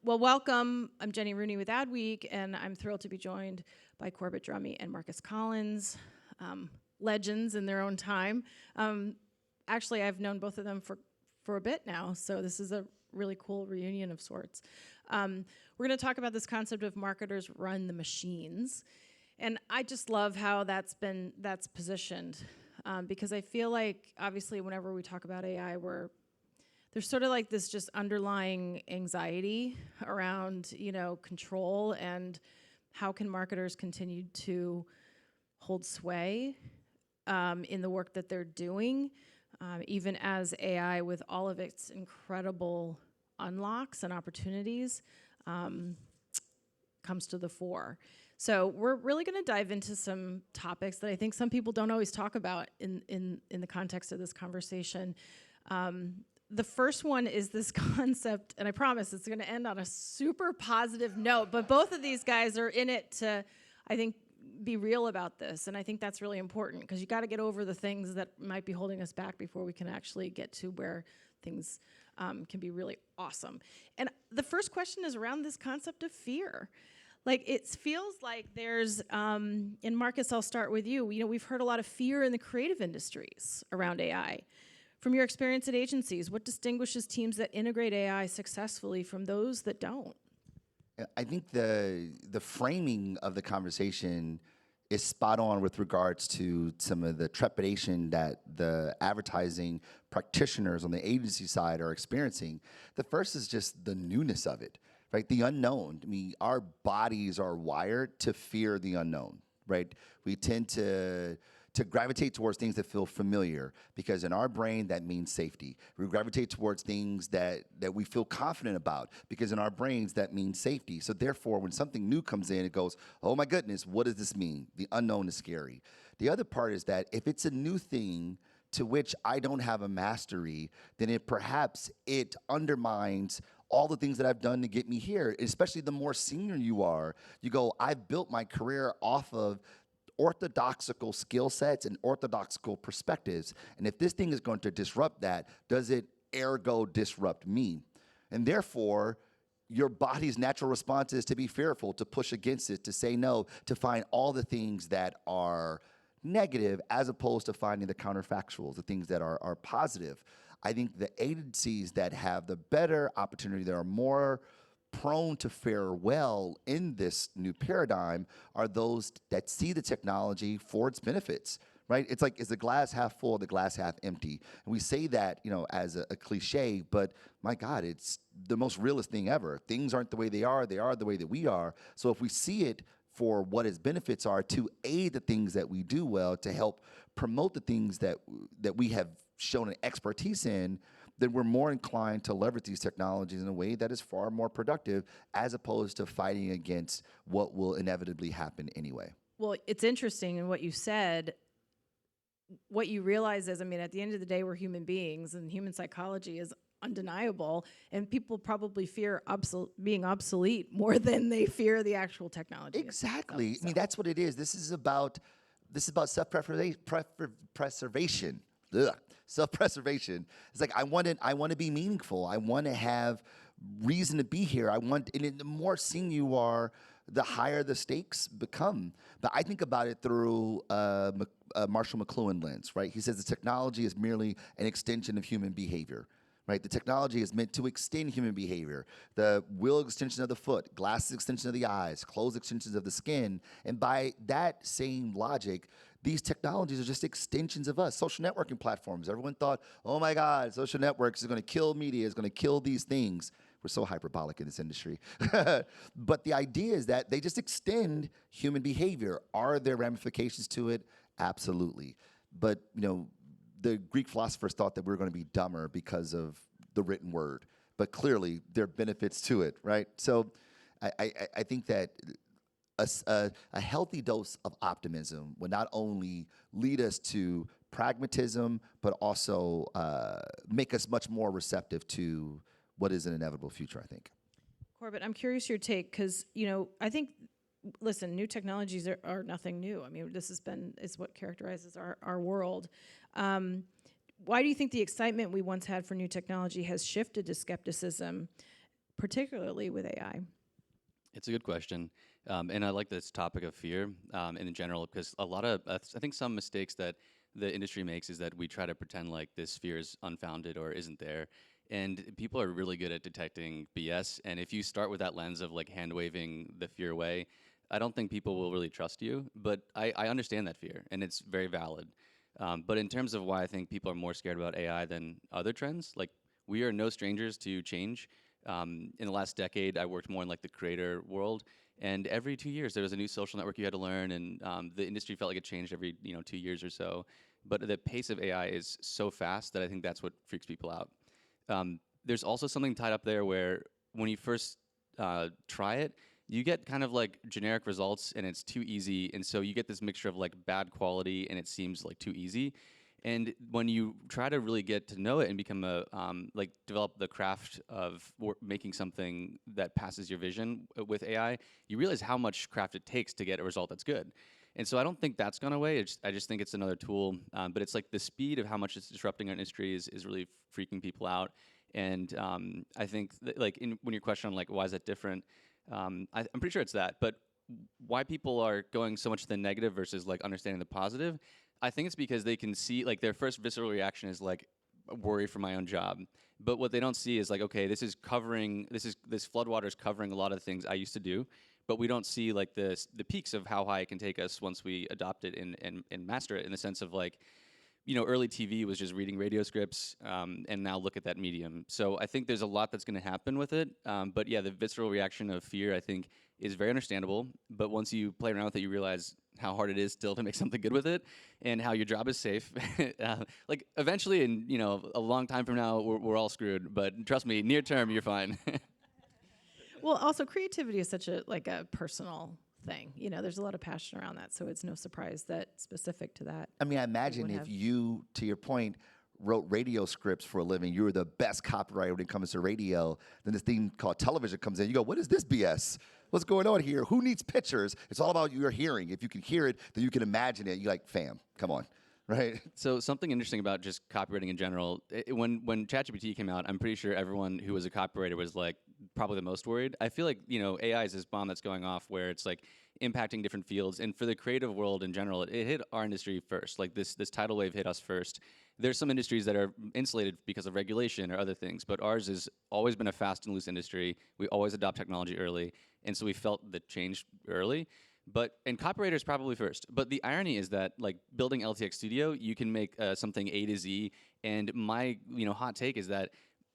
Well, welcome. I'm Jenny Rooney with Adweek, and I'm thrilled to be joined by Corbett Drummey and Marcus Collins, legends in their own time. Actually, I've known both of them for a bit now, so this is a really cool reunion of sorts. We're going to talk about this concept of marketers run the machines, and I just love how that's positioned, because I feel like, obviously, whenever we talk about AI, there's sort of like this just underlying anxiety around, control and how can marketers continue to hold sway in the work that they're doing, even as AI, with all of its incredible unlocks and opportunities, comes to the fore. So we're really going to dive into some topics that I think some people don't always talk about in the context of this conversation. The first one is this concept, and I promise it's going to end on a super positive note, but both of these guys are in it to, I think, be real about this, and I think that's really important, because you got to get over the things that might be holding us back before we can actually get to where things can be really awesome. And the first question is around this concept of fear. Like, it feels like there's, and Marcus, I'll start with you. We've heard a lot of fear in the creative industries around AI. From your experience at agencies, what distinguishes teams that integrate AI successfully from those that don't? I think the framing of the conversation is spot on with regards to some of the trepidation that the advertising practitioners on the agency side are experiencing. The first is just the newness of it, right? The unknown. I mean, our bodies are wired to fear the unknown, right? We tend to gravitate towards things that feel familiar, because in our brain, that means safety. We gravitate towards things that we feel confident about, because in our brains, that means safety. So therefore, when something new comes in, it goes, oh my goodness, what does this mean? The unknown is scary. The other part is that if it's a new thing to which I don't have a mastery, then perhaps it undermines all the things that I've done to get me here, especially the more senior you are. You go, I've built my career off of orthodoxical skill sets and orthodoxical perspectives. And if this thing is going to disrupt that, does it ergo disrupt me? And therefore, your body's natural response is to be fearful, to push against it, to say no, to find all the things that are negative, as opposed to finding the counterfactuals, the things that are positive. I think the agencies that have the better opportunity, that are more prone to fare well in this new paradigm, are those that see the technology for its benefits, right? It's like, is the glass half full or the glass half empty? And we say that, as a cliche, but my God, it's the most realist thing ever. Things aren't the way they are the way that we are. So if we see it for what its benefits are, to aid the things that we do well, to help promote the things that we have shown an expertise in, then we're more inclined to leverage these technologies in a way that is far more productive, as opposed to fighting against what will inevitably happen anyway. Well, it's interesting in what you said. What you realize is, at the end of the day, we're human beings, and human psychology is undeniable, and people probably fear being obsolete more than they fear the actual technology. Exactly. Itself, so. That's what it is. This is about self-preservation. Self-preservation. It's like, I want to be meaningful. I want to have reason to be here. And the more senior you are, the higher the stakes become. But I think about it through Marshall McLuhan lens, right? He says the technology is merely an extension of human behavior. Right? The technology is meant to extend human behavior. The wheel extension of the foot, glass extension of the eyes, closed extensions of the skin. And by that same logic, these technologies are just extensions of us. Social networking platforms. Everyone thought, oh my God, social networks is going to kill media, is going to kill these things. We're so hyperbolic in this industry. But the idea is that they just extend human behavior. Are there ramifications to it? Absolutely. But, the Greek philosophers thought that we were going to be dumber because of the written word, but clearly there are benefits to it, right? So I think that a healthy dose of optimism would not only lead us to pragmatism, but also make us much more receptive to what is an inevitable future, I think. Corbett, I'm curious your take, because, I think, listen, new technologies are nothing new. This is what characterizes our world. Why do you think the excitement we once had for new technology has shifted to skepticism? particularly with AI? It's a good question. And I like this topic of fear in general, because a lot of, I think some mistakes that the industry makes is that we try to pretend like this fear is unfounded or isn't there. And people are really good at detecting BS. And if you start with that lens of like hand waving the fear away, I don't think people will really trust you. But I understand that fear, and it's very valid. But in terms of why I think people are more scared about AI than other trends, like we are no strangers to change. In the last decade, I worked more in like the creator world, and every 2 years there was a new social network you had to learn, and the industry felt like it changed every 2 years or so. But the pace of AI is so fast that I think that's what freaks people out. There's also something tied up there where when you first try it, you get kind of like generic results, and it's too easy, and so you get this mixture of like bad quality, and it seems like too easy. And when you try to really get to know it and become a like develop the craft of making something that passes your vision with AI, you realize how much craft it takes to get a result that's good. And so I don't think that's gone away. I just think it's another tool. But it's like the speed of how much it's disrupting our industry is really freaking people out. And I think like when your question on like why is that different, I'm pretty sure it's that. But why people are going so much to the negative versus like understanding the positive, I think it's because they can see like their first visceral reaction is like worry for my own job. But what they don't see is like, okay, this floodwater is covering a lot of the things I used to do, but we don't see like the peaks of how high it can take us once we adopt it and master it, in the sense of like, early TV was just reading radio scripts, and now look at that medium. So I think there's a lot that's going to happen with it. But yeah, the visceral reaction of fear, I think, is very understandable. But once you play around with it, you realize how hard it is still to make something good with it, and how your job is safe. Like eventually, in a long time from now, we're all screwed. But trust me, near term, you're fine. Well, also creativity is such a personal thing. There's a lot of passion around that, so it's no surprise that specific to that. I mean, I imagine if you, to your point, wrote radio scripts for a living, you were the best copywriter when it comes to radio, then this thing called television comes in, you go, what is this BS? What's going on here? Who needs pictures? It's all about your hearing. If you can hear it, then you can imagine it. You're like, fam, come on. Right. So something interesting about just copywriting in general, when ChatGPT came out, I'm pretty sure everyone who was a copywriter was like probably the most worried. I feel like, AI is this bomb that's going off where it's like impacting different fields. And for the creative world in general, it hit our industry first. Like this tidal wave hit us first. There's some industries that are insulated because of regulation or other things, but ours has always been a fast and loose industry. We always adopt technology early. And so we felt the change early. And copywriters probably first. But the irony is that, like, building LTX Studio, you can make something A to Z. And my, hot take is that,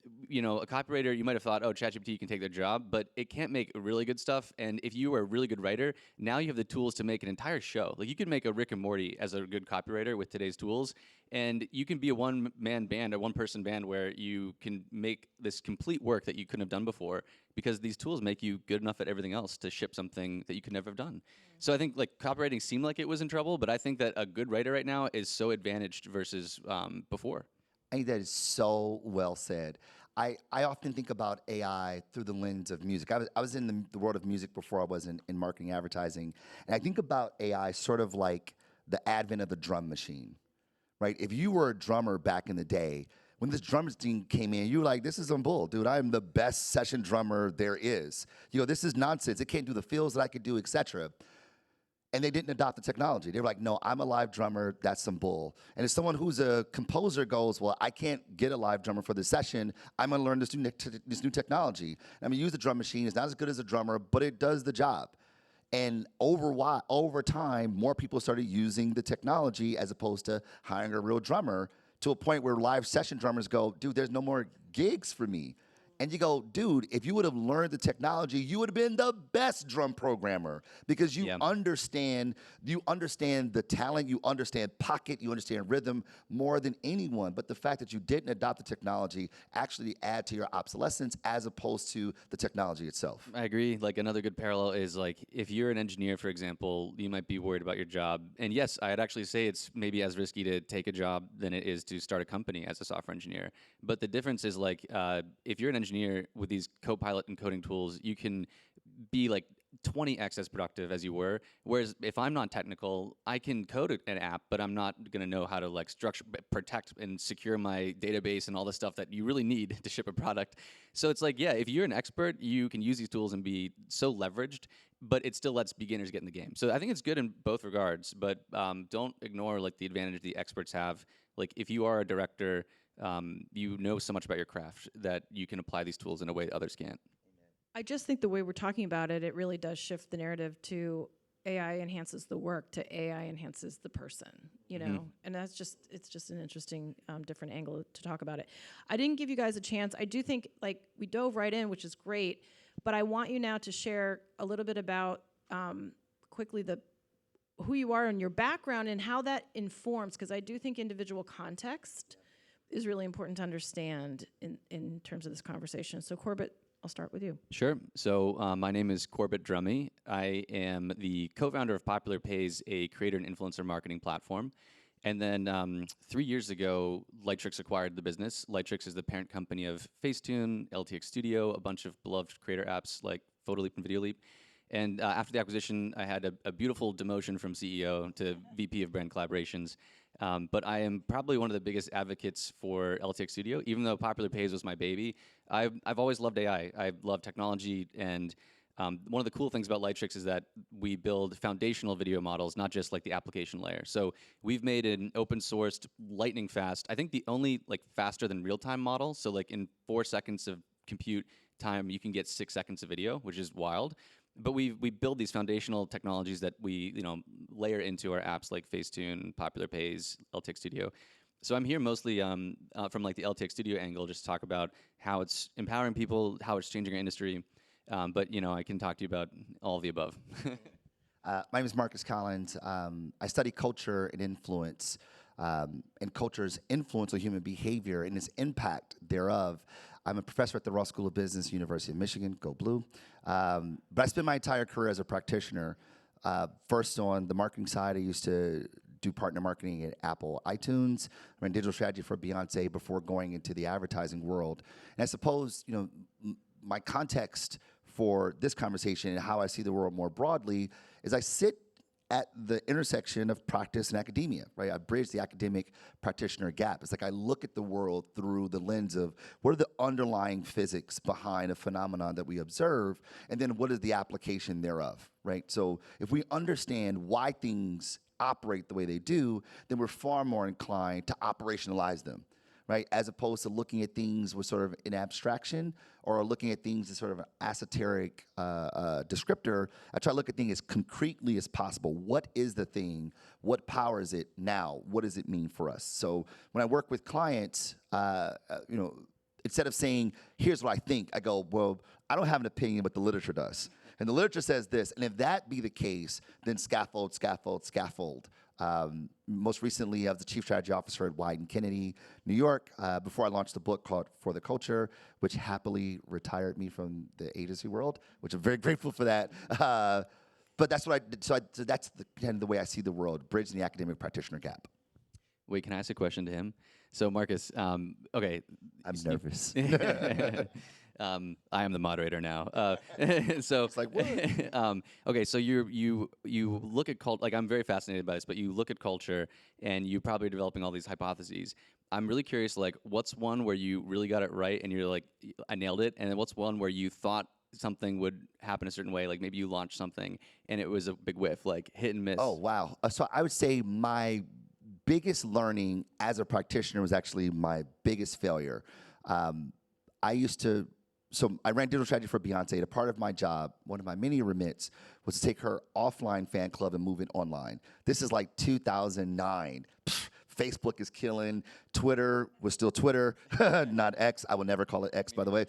a copywriter, you might have thought, oh, ChatGPT can take their job, but it can't make really good stuff. And if you are a really good writer, now you have the tools to make an entire show. Like, you could make a Rick and Morty as a good copywriter with today's tools. And you can be a one-man band, a one-person band, where you can make this complete work that you couldn't have done before, because these tools make you good enough at everything else to ship something that you could never have done. So I think like copywriting seemed like it was in trouble, but I think that a good writer right now is so advantaged versus before. I think that is so well said. I often think about AI through the lens of music. I was in the world of music before I was in marketing advertising. And I think about AI sort of like the advent of the drum machine, right? If you were a drummer back in the day, when this drum machine came in, you were like, this is some bull, dude. I am the best session drummer there is. This is nonsense. It can't do the fills that I could do, etc. And they didn't adopt the technology. They were like, no, I'm a live drummer. That's some bull. And if someone who's a composer goes, well, I can't get a live drummer for this session, I'm going to learn this new technology. I'm going to use the drum machine. It's not as good as a drummer, but it does the job. And over time, more people started using the technology as opposed to hiring a real drummer, to a point where live session drummers go, dude, there's no more gigs for me. And you go, dude, if you would have learned the technology, you would have been the best drum programmer, because you understand the talent, you understand pocket, you understand rhythm more than anyone. But the fact that you didn't adopt the technology actually add to your obsolescence as opposed to the technology itself. I agree. Like another good parallel is like if you're an engineer, for example, you might be worried about your job. And yes, I'd actually say it's maybe as risky to take a job than it is to start a company as a software engineer. But the difference is like if you're an engineer with these Copilot and coding tools, you can be like 20x as productive as you were. Whereas if I'm not technical, I can code an app, but I'm not going to know how to like structure, protect, and secure my database and all the stuff that you really need to ship a product. So it's like, yeah, if you're an expert, you can use these tools and be so leveraged, but it still lets beginners get in the game. So I think it's good in both regards, but don't ignore like the advantage the experts have. Like if you are a director, you know so much about your craft that you can apply these tools in a way that others can't. I just think the way we're talking about it, it really does shift the narrative to AI enhances the work to AI enhances the person, you know? And that's just, it's just an interesting, different angle to talk about it. I didn't give you guys a chance. I do think, like, we dove right in, which is great, but I want you now to share a little bit about, quickly, who you are and your background and how that informs, because I do think individual context is really important to understand in terms of this conversation. So Corbett, I'll start with you. Sure. So my name is Corbett Drummey. I am the co-founder of Popular Pays, a creator and influencer marketing platform. And then 3 years ago, Lightricks acquired the business. Lightricks is the parent company of Facetune, LTX Studio, a bunch of beloved creator apps like PhotoLeap and VideoLeap. And after the acquisition, I had a beautiful demotion from CEO to VP of Brand Collaborations. But I am probably one of the biggest advocates for LTX Studio. Even though Popular Pays was my baby, I've always loved AI. I love technology, and one of the cool things about Lightricks is that we build foundational video models, not just like the application layer. So we've made an open sourced, lightning fast, I think the only like faster than real-time model. So like in 4 seconds of compute time, you can get 6 seconds of video, which is wild. But we build these foundational technologies that we layer into our apps like Facetune, Popular Pays, LTX Studio. So I'm here mostly from like the LTX Studio angle, just to talk about how it's empowering people, how it's changing our industry. But I can talk to you about all of the above. My name is Marcus Collins. I study culture and influence, and culture's influence on human behavior and its impact thereof. I'm a professor at the Ross School of Business, University of Michigan, go blue. But I spent my entire career as a practitioner. First on the marketing side, I used to do partner marketing at Apple iTunes. I ran digital strategy for Beyonce before going into the advertising world. And I suppose, my context for this conversation and how I see the world more broadly is I sit at the intersection of practice and academia, right? I bridge the academic practitioner gap. It's like I look at the world through the lens of what are the underlying physics behind a phenomenon that we observe, and then what is the application thereof, right? So if we understand why things operate the way they do, then we're far more inclined to operationalize them, right? As opposed to looking at things with sort of an abstraction or looking at things as sort of an esoteric descriptor. I try to look at things as concretely as possible. What is the thing? What powers it now? What does it mean for us? So when I work with clients, instead of saying, here's what I think, I go, well, I don't have an opinion, but the literature does. And the literature says this, and if that be the case, then scaffold, scaffold, scaffold. Most recently, I was the chief strategy officer at Wieden Kennedy, New York, before I launched a book called For the Culture, which happily retired me from the agency world, which I'm very grateful for that. But that's what I did. So that's kind of the way I see the world, bridging the academic practitioner gap. Wait, can I ask a question to him? So Marcus, okay. I'm nervous. I am the moderator now. So It's like, what? okay, so you look at like I'm very fascinated by this, but you look at culture and you probably are developing all these hypotheses. I'm really curious, like, what's one where you really got it right and you're like, I nailed it, and then what's one where you thought something would happen a certain way, like maybe you launched something and it was a big whiff, like hit and miss? Oh, wow. So I would say my biggest learning as a practitioner was actually my biggest failure. So I ran digital strategy for Beyonce, and a part of my job, one of my many remits, was to take her offline fan club and move it online. This is like 2009. Facebook is killing. Twitter was still Twitter, not X. I will never call it X, by the way.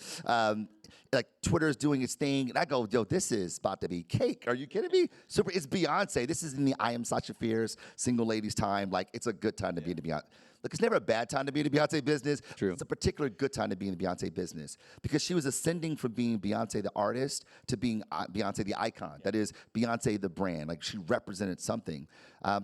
Like Twitter is doing its thing, and I go, yo, this is about to be cake. Are you kidding me? Super, it's Beyonce. This is in the I Am Sasha Fierce single ladies time. Like, it's a good time to be in the Beyonce. Look, it's never a bad time to be in the Beyonce business. True. It's a particular good time to be in the Beyonce business because she was ascending from being Beyonce the artist to being Beyonce the icon. That is Beyonce the brand. Like, she represented something.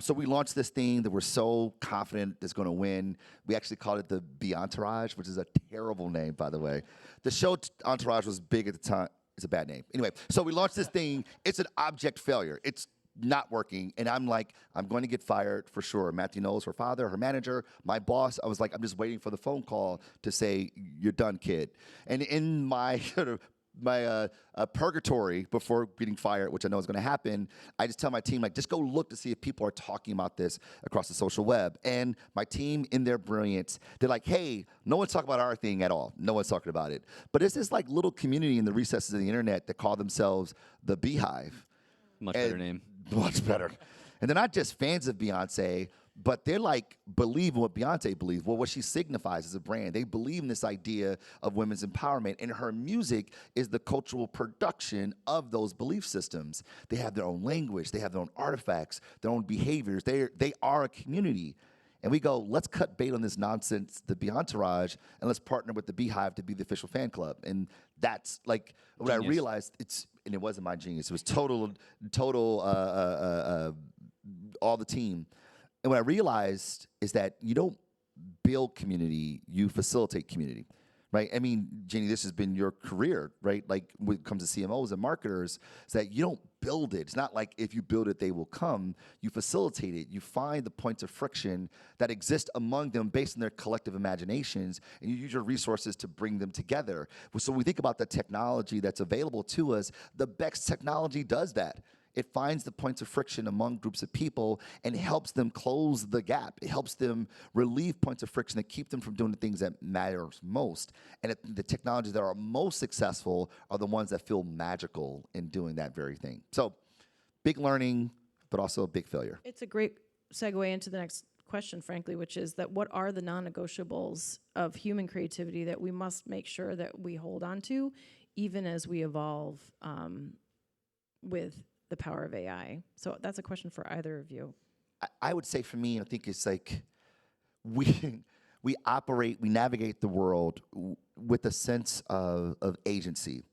So we launched this thing that we're so confident is going to win. We actually called it the Beyontourage, which is a terrible name, by the way. The show Entourage was big at the time. It's a bad name. Anyway, so we launched this thing. It's an object failure. It's not working. And I'm like, I'm going to get fired for sure. Matthew Knowles, her father, her manager, my boss. I was like, I'm just waiting for the phone call to say, you're done, kid. And in my sort of my purgatory before getting fired, which I know is going to happen, I just tell my team, like, just go look to see if people are talking about this across the social web. And my team, in their brilliance, they're like, hey, no one's talking about our thing at all. No one's talking about it. But it's this like little community in the recesses of the internet that call themselves the Beehive. Much better name. Much better. And they're not just fans of Beyonce, but they're like, believe in what Beyonce believes. Well, what she signifies as a brand. They believe in this idea of women's empowerment, and her music is the cultural production of those belief systems. They have their own language. They have their own artifacts, their own behaviors. They are a community. And we go, let's cut bait on this nonsense, the Beyontourage, and let's partner with the Beehive to be the official fan club. And that's like what I realized. And it wasn't my genius. It was total, all the team. And what I realized is that you don't build community, you facilitate community, right? I mean, Jenny, this has been your career, right? Like when it comes to CMOs and marketers, is that you don't build it. It's not like if you build it, they will come. You facilitate it. You find the points of friction that exist among them based on their collective imaginations, and you use your resources to bring them together. So we think about the technology that's available to us. The best technology does that. It finds the points of friction among groups of people and helps them close the gap. It helps them relieve points of friction that keep them from doing the things that matter most. And the technologies that are most successful are the ones that feel magical in doing that very thing. So big learning, but also a big failure. It's a great segue into the next question, frankly, which is that what are the non-negotiables of human creativity that we must make sure that we hold on to, even as we evolve with the power of AI? So that's a question for either of you. I would say for me, I think it's like we navigate the world with a sense of agency.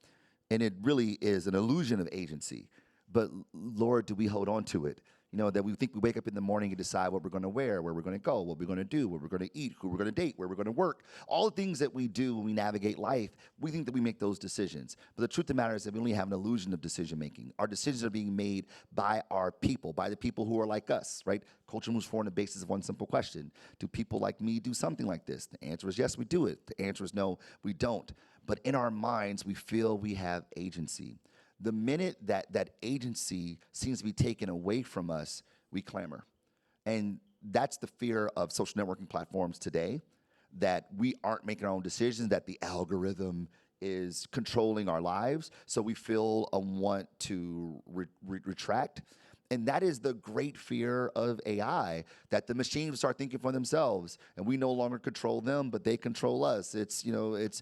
And it really is an illusion of agency. But Lord, do we hold on to it? You know, that we think we wake up in the morning and decide what we're going to wear, where we're going to go, what we're going to do, what we're going to eat, who we're going to date, where we're going to work. All the things that we do when we navigate life, we think that we make those decisions. But the truth of the matter is that we only have an illusion of decision making. Our decisions are being made by our people, by the people who are like us, right? Culture moves forward on the basis of one simple question. Do people like me do something like this? The answer is yes, we do it. The answer is no, we don't. But in our minds, we feel we have agency. The minute that agency seems to be taken away from us, we clamor. And that's the fear of social networking platforms today, that we aren't making our own decisions, that the algorithm is controlling our lives. So we feel a want to retract. And that is the great fear of AI, that the machines start thinking for themselves, and we no longer control them, but they control us. It's, you know, it's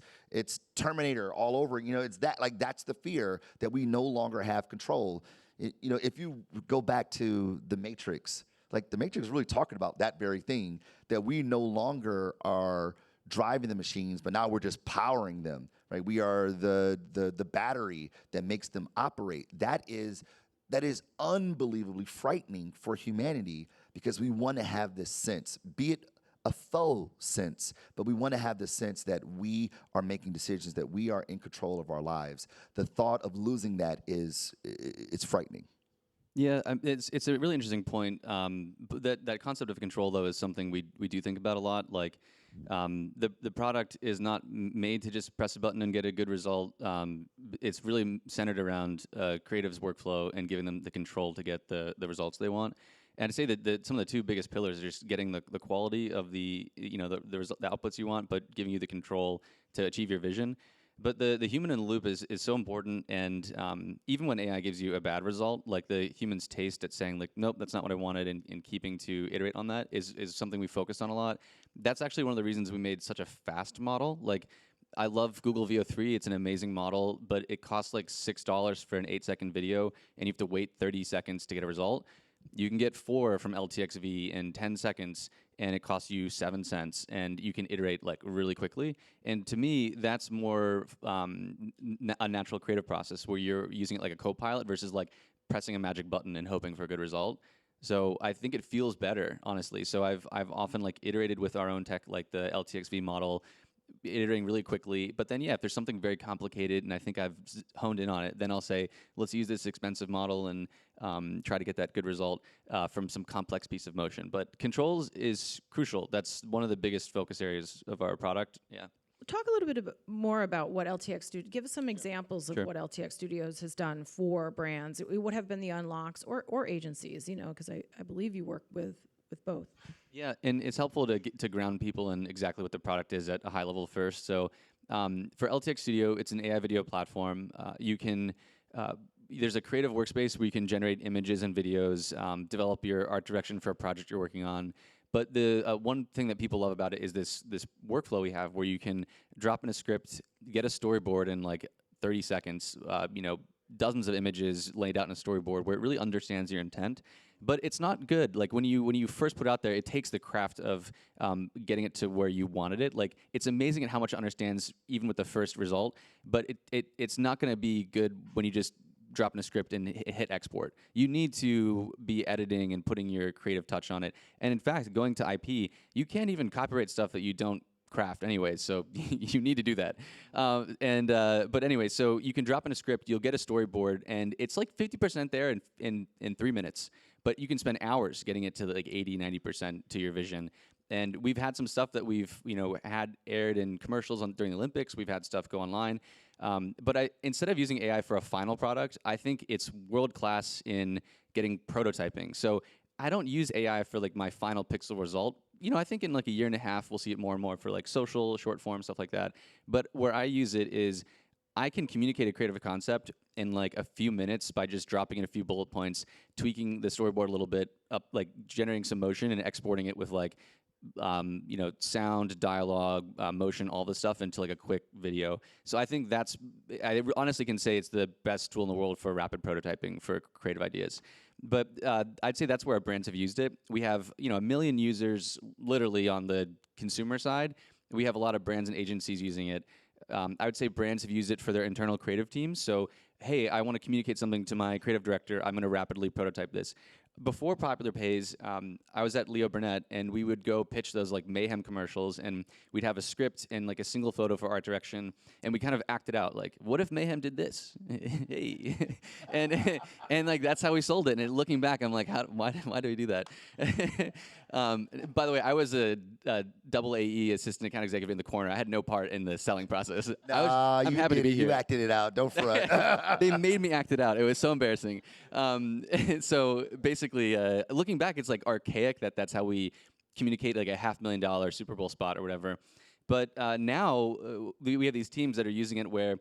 Terminator all over. You know, it's that, like, that's the fear, that we no longer have control. You know, if you go back to the Matrix, like the Matrix is really talking about that very thing, that we no longer are driving the machines, but now we're just powering them, right? We are the battery that makes them operate. That is unbelievably frightening for humanity, because we want to have this sense, be it a faux sense, but we want to have the sense that we are making decisions, that we are in control of our lives. The thought of losing that it's frightening. Yeah, it's a really interesting point. But that concept of control, though, is something we do think about a lot. Like, the product is not made to just press a button and get a good result. It's really centered around creatives' workflow and giving them the control to get the results they want. And I'd say that some of the two biggest pillars are just getting the quality of the outputs you want, but giving you the control to achieve your vision. But the human in the loop is so important, and even when AI gives you a bad result, like the human's taste at saying, like, nope, that's not what I wanted, and keeping to iterate on that is something we focused on a lot. That's actually one of the reasons we made such a fast model. Like, I love Google VO3, it's an amazing model, but it costs like $6 for an 8-second video, and you have to wait 30 seconds to get a result. You can get 4 from LTXV in 10 seconds, and it costs you 7 cents, and you can iterate like really quickly. And to me, that's more a natural creative process, where you're using it like a co-pilot versus like pressing a magic button and hoping for a good result. So I think it feels better, honestly. So I've often like iterated with our own tech, like the LTXV model, iterating really quickly. But then, yeah, if there's something very complicated and I think I've honed in on it, then I'll say, let's use this expensive model and try to get that good result from some complex piece of motion. But controls is crucial. That's one of the biggest focus areas of our product. Yeah. Talk a little bit more about what LTX Studio. Give us some examples of Sure. what LTX Studios has done for brands. What have been the unlocks or agencies? Because I believe you work with both. Yeah, and it's helpful to ground people in exactly what the product is at a high level first. So for LTX Studio, it's an AI video platform. You can there's a creative workspace where you can generate images and videos, develop your art direction for a project you're working on. But the one thing that people love about it is this workflow we have where you can drop in a script, get a storyboard in like 30 seconds, dozens of images laid out in a storyboard where it really understands your intent. But it's not good. Like when you first put it out there, it takes the craft of getting it to where you wanted it. Like it's amazing at how much it understands even with the first result, but it's not going to be good when you just drop in a script and hit export. You need to be editing and putting your creative touch on it. And in fact, going to IP, you can't even copyright stuff that you don't craft anyway, so you need to do that. But anyway, so you can drop in a script, you'll get a storyboard, and it's like 50% there in 3 minutes. But you can spend hours getting it to like 80, 90% to your vision. And we've had some stuff that we've had aired in commercials during the Olympics. We've had stuff go online. But instead of using AI for a final product, I think it's world class in getting prototyping. So I don't use AI for like my final pixel result. I think in like a year and a half, we'll see it more and more for like social, short form, stuff like that. But where I use it is I can communicate a creative concept in like a few minutes by just dropping in a few bullet points, tweaking the storyboard a little bit, like generating some motion and exporting it with like sound, dialogue, motion, all this stuff into like a quick video. So I think I honestly can say it's the best tool in the world for rapid prototyping for creative ideas. But I'd say that's where our brands have used it. We have 1 million users literally on the consumer side. We have a lot of brands and agencies using it. I would say brands have used it for their internal creative teams. So, hey, I want to communicate something to my creative director. I'm going to rapidly prototype this. Before Popular Pays, I was at Leo Burnett, and we would go pitch those like Mayhem commercials, and we'd have a script and like a single photo for art direction, and we kind of acted out like, what if Mayhem did this? Hey, and like that's how we sold it. And looking back, I'm like, why do we do that? By the way, I was a double AE assistant account executive in the corner. I had no part in the selling process. I'm happy to be here. You acted it out. Don't front. They made me act it out. It was so embarrassing. So basically, looking back, it's like archaic that's how we communicate like a $500,000 Super Bowl spot or whatever. But now we have these teams that are using it where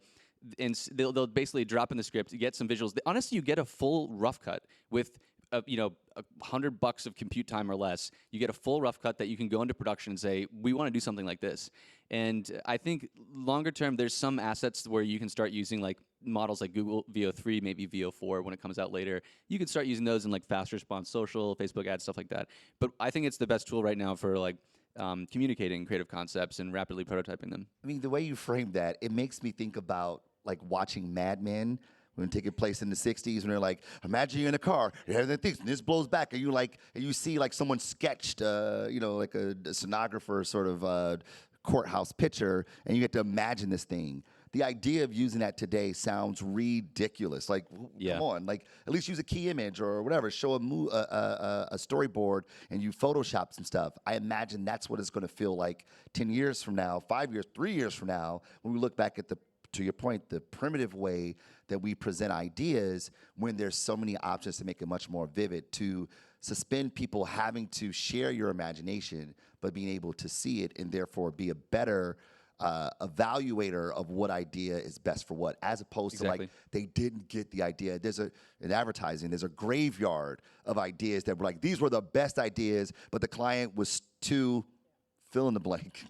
they'll basically drop in the script, get some visuals. Honestly, you get a full rough cut with $100 of compute time or less. You get a full rough cut that you can go into production and say, we want to do something like this. And I think longer term, there's some assets where you can start using like models like Google VO3, maybe VO4 when it comes out later. You can start using those in like fast response social, Facebook ads, stuff like that. But I think it's the best tool right now for like communicating creative concepts and rapidly prototyping them. I mean, the way you frame that, it makes me think about like watching Mad Men when taking place in the 60s, when they're like, imagine you're in a car, everything thinks, and this blows back, and you see like someone sketched, like a sonographer sort of courthouse picture, and you get to imagine this thing. The idea of using that today sounds ridiculous. Like, come on, like at least use a key image or whatever. Show a storyboard and you Photoshop some stuff. I imagine that's what it's going to feel like 10 years from now, 5 years, 3 years from now, when we look back at to your point, the primitive way that we present ideas when there's so many options to make it much more vivid, to suspend people having to share your imagination, but being able to see it and therefore be a better evaluator of what idea is best for what, as opposed to like they didn't get the idea. In advertising, there's a graveyard of ideas that were like, these were the best ideas, but the client was too fill in the blank,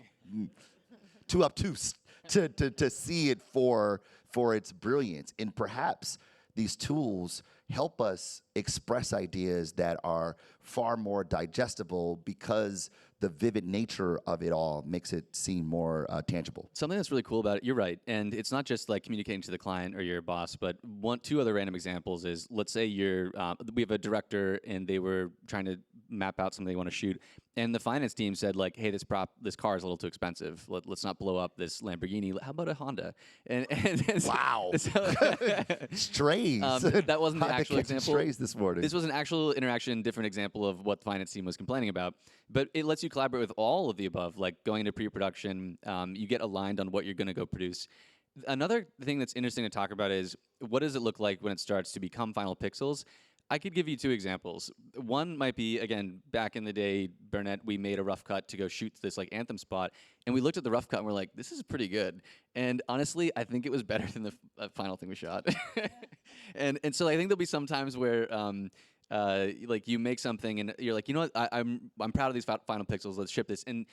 too obtuse to see it for its brilliance. And perhaps these tools help us express ideas that are far more digestible because the vivid nature of it all makes it seem more tangible. Something that's really cool about it, you're right, and it's not just like communicating to the client or your boss, but two other random examples is, let's say we have a director and they were trying to map out something they want to shoot. And the finance team said like, hey, this car is a little too expensive. Let's not blow up this Lamborghini. How about a Honda? And Wow. Strays. That wasn't the Honda actual catching example. strays this morning. This was an actual interaction, different example of what the finance team was complaining about. But it lets you collaborate with all of the above, like going into pre-production. You get aligned on what you're going to go produce. Another thing that's interesting to talk about is what does it look like when it starts to become final pixels? I could give you two examples. One might be, again, back in the day, Burnett, we made a rough cut to go shoot this like anthem spot, and we looked at the rough cut and we're like, this is pretty good. And honestly, I think it was better than the final thing we shot. and so I think there'll be some times where like you make something and you're like, you know what, I'm proud of these final pixels. Let's ship this. And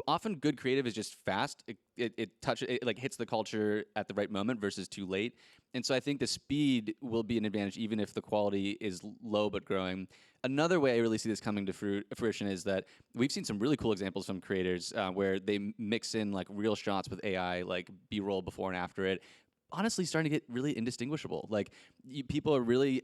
often good creative is just fast. It like hits the culture at the right moment versus too late. And so I think the speed will be an advantage even if the quality is low but growing. Another way I really see this coming to fruition is that we've seen some really cool examples from creators where they mix in like real shots with AI, like B-roll before and after it. Honestly, starting to get really indistinguishable. Like people are really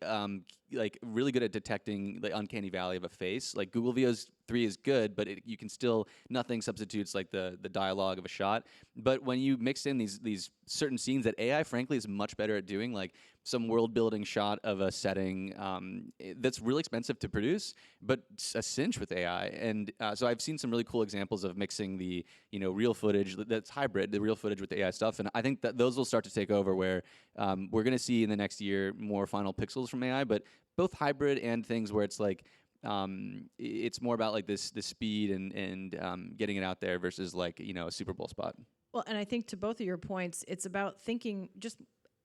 really good at detecting the uncanny valley of a face. Like Google VO's 3 is good, but you can still, nothing substitutes like the dialogue of a shot. But when you mix in these certain scenes that AI frankly is much better at doing, like some world building shot of a setting that's really expensive to produce, but a cinch with AI. And so I've seen some really cool examples of mixing the real footage that's hybrid, the real footage with the AI stuff. And I think that those will start to take over where we're going to see in the next year more final pixels from AI, but both hybrid and things where it's like it's more about like the speed and getting it out there versus like a Super Bowl spot. Well, and I think to both of your points, it's about thinking just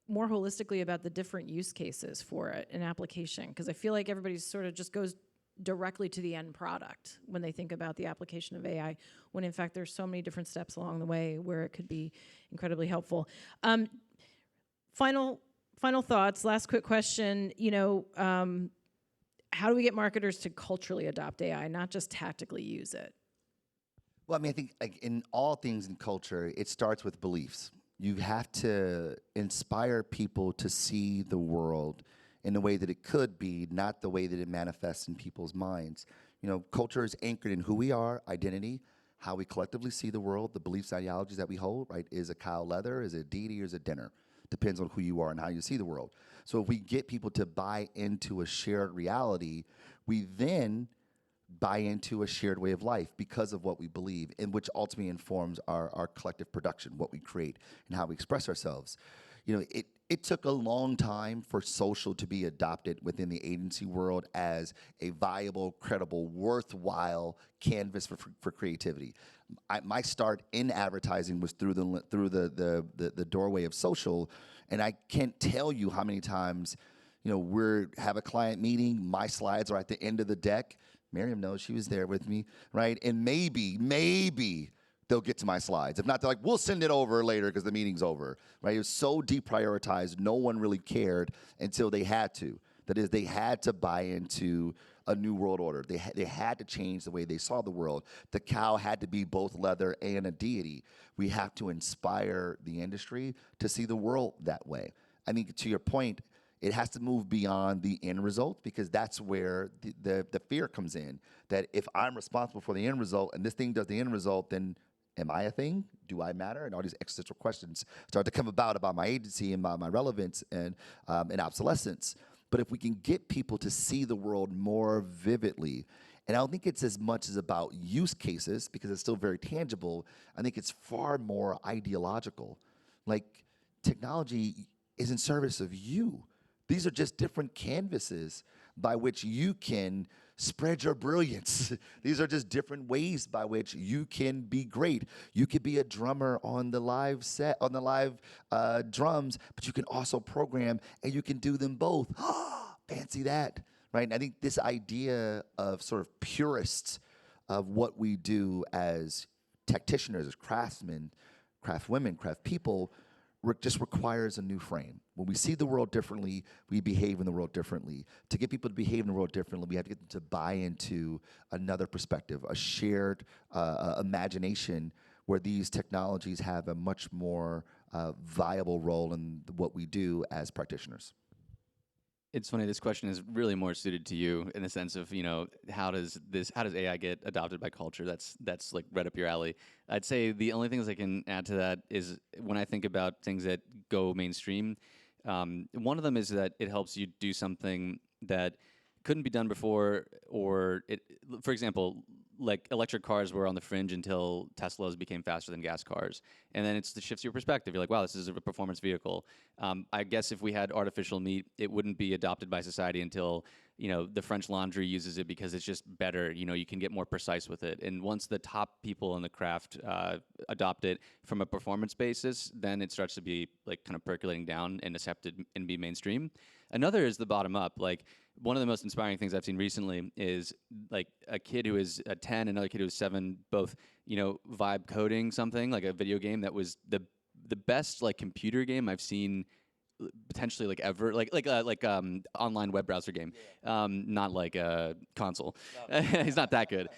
more holistically about the different use cases for an application, because I feel like everybody sort of just goes directly to the end product when they think about the application of AI, when in fact there's so many different steps along the way where it could be incredibly helpful. Final thoughts, last quick question, how do we get marketers to culturally adopt AI, not just tactically use it? Well, I mean, I think like in all things in culture, it starts with beliefs. You have to inspire people to see the world in the way that it could be, not the way that it manifests in people's minds. Culture is anchored in who we are, identity, how we collectively see the world, the beliefs, ideologies that we hold, right? Is a cow leather, is it a deity, or is it dinner? Depends on who you are and how you see the world. So if we get people to buy into a shared reality, we then buy into a shared way of life because of what we believe, and which ultimately informs our collective production, what we create and how we express ourselves. It took a long time for social to be adopted within the agency world as a viable, credible, worthwhile canvas for creativity. My start in advertising was through the doorway of social, and I can't tell you how many times we have a client meeting, my slides are at the end of the deck. Miriam knows, she was there with me, right? And maybe they'll get to my slides. If not, they're like, we'll send it over later because the meeting's over, right? It was so deprioritized, no one really cared until they had to. That is, they had to buy into a new world order. They had to change the way they saw the world. The cow had to be both leather and a deity. We have to inspire the industry to see the world that way. I mean, to your point, it has to move beyond the end result, because that's where the fear comes in, that if I'm responsible for the end result and this thing does the end result, then am I a thing? Do I matter? And all these existential questions start to come about my agency and my relevance and obsolescence. But if we can get people to see the world more vividly, and I don't think it's as much as about use cases, because it's still very tangible, I think it's far more ideological. Like, technology is in service of you. These are just different canvases by which you can spread your brilliance. These are just different ways by which you can be great. You could be a drummer on the live set, on the live drums, but you can also program, and you can do them both. Fancy that, right? And I think this idea of sort of purists of what we do as tacticians, as craftsmen, craft women, craft people, just requires a new frame. When we see the world differently, we behave in the world differently. To get people to behave in the world differently, we have to get them to buy into another perspective, a shared imagination where these technologies have a much more viable role in what we do as practitioners. It's funny. This question is really more suited to you in the sense of, how does AI get adopted by culture? That's like right up your alley. I'd say the only things I can add to that is when I think about things that go mainstream. One of them is that it helps you do something that couldn't be done before, for example, like electric cars were on the fringe until Teslas became faster than gas cars. And then it shifts your perspective. You're like, wow, this is a performance vehicle. I guess if we had artificial meat, it wouldn't be adopted by society until, the French Laundry uses it because it's just better. You can get more precise with it. And once the top people in the craft adopt it from a performance basis, then it starts to be like kind of percolating down and accepted and be mainstream. Another is the bottom up. Like, one of the most inspiring things I've seen recently is like a kid who is 10, another kid who is 7, both, vibe coding something like a video game that was the best like computer game I've seen potentially like ever, like online web browser game, not like a console. He's not that good.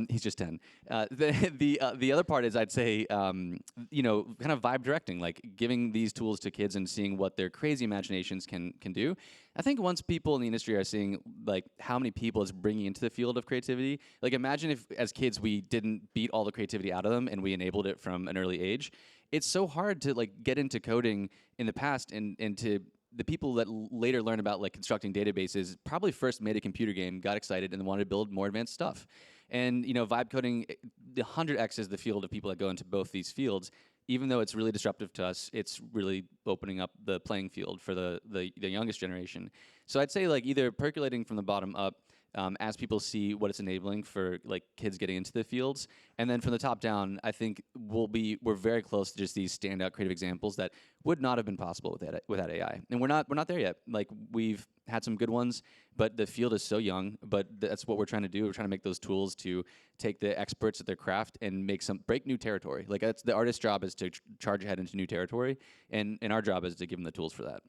He's just 10. The other part is I'd say kind of vibe directing, like giving these tools to kids and seeing what their crazy imaginations can do. I think once people in the industry are seeing like how many people it's bringing into the field of creativity, like imagine if as kids we didn't beat all the creativity out of them and we enabled it from an early age. It's so hard to like get into coding in the past, and to the people that later learn about like constructing databases probably first made a computer game, got excited, and wanted to build more advanced stuff. And vibe coding, the 100x is the field of people that go into both these fields. Even though it's really disruptive to us, it's really opening up the playing field for the youngest generation. So I'd say like either percolating from the bottom up, as people see what it's enabling for like kids getting into the fields, and then from the top down, I think we're very close to just these standout creative examples that would not have been possible without AI. And we're not there yet. Like, we've had some good ones, but the field is so young. But that's what we're trying to do. We're trying to make those tools to take the experts at their craft and break new territory. Like, that's the artist's job, is to charge ahead into new territory, and our job is to give them the tools for that.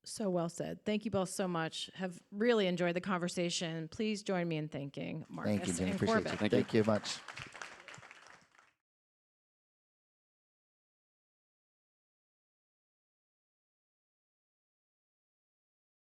So well said. Thank you both so much. Have really enjoyed the conversation. Please join me in thanking Marcus Thank you, Jenny. and Appreciate Corbett. you. Thank you much.